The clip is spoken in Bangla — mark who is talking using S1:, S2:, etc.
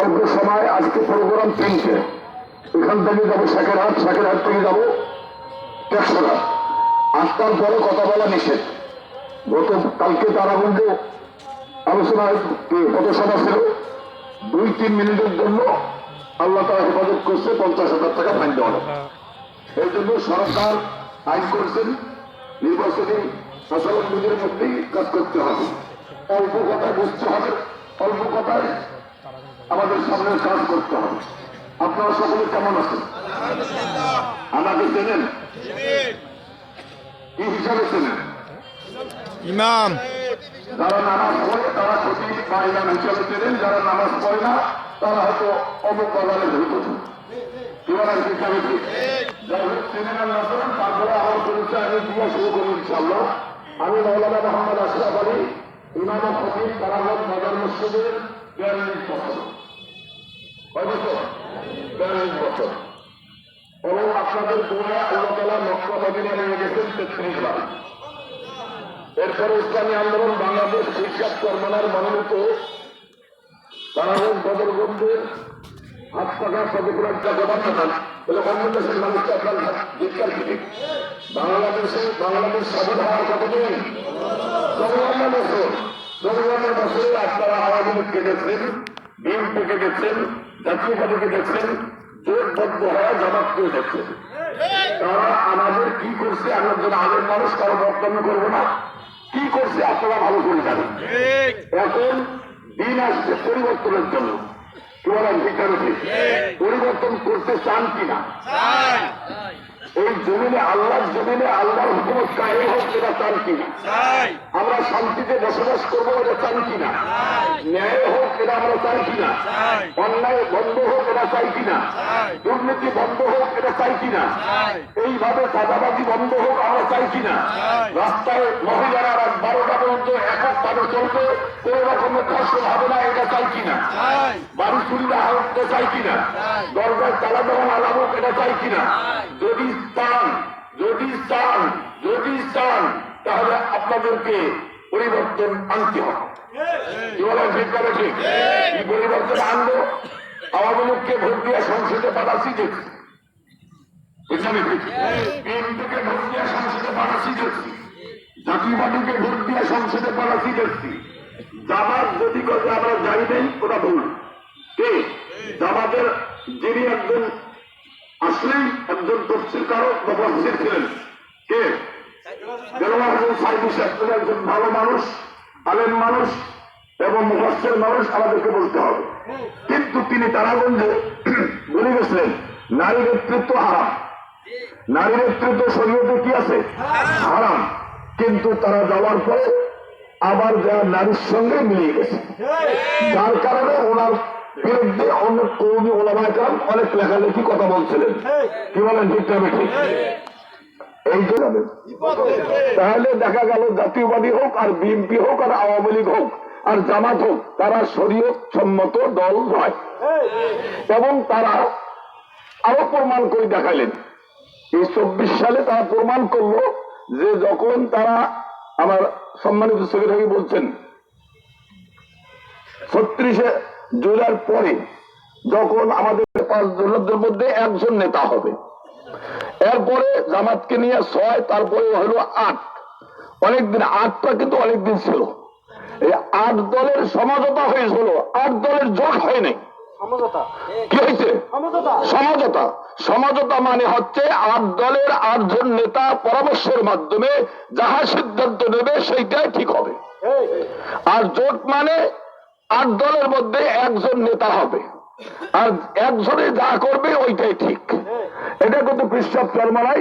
S1: অল্প সময় আজকে প্রোগ্রাম 3টে, এখান থেকে যাবো শাকেরহাট, শাকেরহাট থেকে যাবো টেকসরা। 8টার পরে কথা বলা নিষেধ। কালকে তারাগঞ্জে আলোচনায় কত সভা ছিল, 2-3 মিনিটের জন্য আল্লাহ তারা হেফাজত করছে, 50,000 টাকা ফাইন দেওয়া হবে। এই জন্য সরকার আইন করছেন নির্বাচনী আচরণ বিধির মধ্যেই কাজ করতে হবে। অল্প কথায় বুঝতে হবে, অল্প কথায় আমাদের সামনে কাজ করতে হবে। আপনারা সকলে কেমন আছেন? আমাকে চেনেন? কি হিসাবে চেনেন?
S2: ইমাম।
S1: যারা নামাজ পড়ে তারা ক্ষতি বা ইমাম হিসাবে চেনেন, যারা নামাজ পড়ে না তারা হয়তো অমুক বাজারে ধরিত। তারপরে আমার পরিচয় আমি দিয়ে শুরু করি ইনশাল্লাহ। আমি মৌলানা মোহাম্মদ আশরাফ আলী, ইমাম খতিব তারাগঞ্জ বাজার মসজিদের 42 বছর। কয় বছর? 42 বছর। এবং আপনাদের দোয়া আল্লাহ তাআলা মক্কা মদিনা নিয়ে গেছেন 33 বার। এরপরে ইসলামী আন্দোলন বাংলাদেশ শিক্ষক চরমনার মনোনীত তারাগঞ্জ বদরগঞ্জের হাত পাকা সদগুলার জগবান বলে অন্য দেশের মানুষকে আপনার জিজ্ঞার কি বাংলাদেশ স্বাধীন হওয়ার কতদিন? 54 বছর। 54 বছরে আপনারা আওয়ামী লীগকে দেখছেন, বিএনপিকে দেখছেন, জাতীয় পার্টিকে দেখছেন, জোটবদ্ধ হওয়া জামাতকেও দেখছেন। তারা আমাদের কি করছে, আমরা যেন আগের মানুষ কারো বর্তমান করবো না, কি করছে আপনারা ভালো করে জানেন। এখন দিন আসছে পরিবর্তনের জন্য। পরিবর্তন করতে চান কিনা? এই জমিনে আল্লাহর জমিনে আল্লাহর হুকুমত কায়েম হোক, এটা চান কিনা? আমরা শান্তিতে বসবাস করবো, এটা চান কিনা? ন্যায় হোক, এটা আমরা চাই কিনা? অন্যায় বন্ধ হোক, এটা চাই কিনা? দুর্নীতি বন্ধ হোক, এটা চাই কিনা? এইভাবে চাঁদাবাজি বন্ধ হোক, আমরা চাই কিনা? রাস্তায় মহিলারা রাত 12টা পর্যন্ত এককভাবে চলবে, কোন রকমের ধর্ষণ হবে না, এটা চাই কিনা? বাড়ি চুরি না হোক, এটা চাই কিনা? দরজায় তালা দেওয়া না হোক, এটা চাই কিনা? যদি চান তাহলে আপনাদেরকে পরিবর্তন আনতে হবে। কি বলেন? ঠিক করে ঠিক। কি পরিবর্তন আনবো? আওয়ামী লীগকে ভোট দিয়ে সংসদে পাঠাচ্ছি দেখছি, বিএনপিকে ভোট দিয়ে সংসদে পাঠাচ্ছি দেখছি, জাতীয় পার্টিকে ভোট দিয়ে সংসদে পাঠাচ্ছি দেখছি। জামাত যদি কথা আমরা জানি নেই, ওটা ভুল। কে জামাতের যিনি একজন আসলেই একজন তফসির কারক বা মুফাসসির ছিলেন, কে? একজন ভালো মানুষ, আলেম মানুষ এবং মুফাসসির মানুষ, আমাদেরকে বলতে হবে। কিন্তু তিনি তারাগঞ্জে বলে গেছিলেন নারী নেতৃত্ব হারাম, নারী নেতৃত্ব শরীয়তে কি আছে? হারাম। কিন্তু তারা যাওয়ার পরে আবার যারা নারীর সঙ্গে মিলিয়ে গেছে, যার কারণে ওনার বিরুদ্ধে অনেক কৌমি ওলামায়ে কেরাম অনেক লেখালেখি কথা বলছিলেন। কি বলেন? ঠিক না ঠিক? এই জন্য তাহলে দেখা গেল জাতীয়বাদী হোক আর বিএনপি হোক আর আওয়ামী লীগ হোক আর জামাত হোক, তারা শরীয়ত সম্মত দল নয়। এবং তারা আরো প্রমাণ করে দেখালেন। এই 24 সালে তারা প্রমাণ করলো যে যখন তারা, আমার সম্মানিত সেক্রেটারি বলছেন 36শে জুলাইয়ের পরে যখন আমাদের 5 জনের মধ্যে একজন নেতা হবে, এরপরে জামাতকে নিয়ে 6, তারপরে হলো 8, অনেকদিন 8টা কিন্তু অনেকদিন ছিল। এই 8 দলের সমঝোতা হয়েছিল, 8 দলের জোট হয়নি। কি হয়েছে? সমঝোতা। সমঝোতা মানে হচ্ছে 8 দলের 8 জন নেতা পরামর্শের মাধ্যমে যাহা সিদ্ধান্ত নেবে সেইটাই ঠিক হবে। আর জোট মানে 8 দলের মধ্যে একজন নেতা হবে, আর একজনে যা করবে ওইটাই ঠিক। এটা কিন্তু পৃষ্ঠ চরমালাই